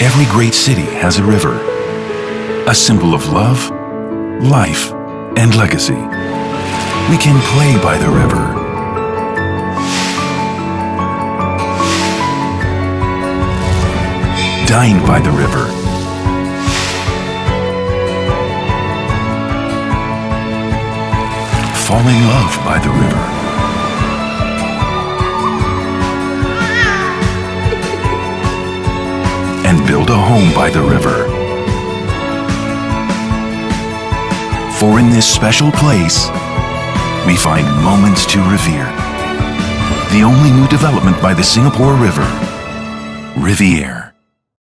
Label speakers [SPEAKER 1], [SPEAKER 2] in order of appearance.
[SPEAKER 1] Every great city has a river, a symbol of love, life, and legacy. We can play by the river, dine by the river, fall in love by the river, and build a home by the river. For in this special place, we find moments to revere. The only new development by the Singapore River, Rivière.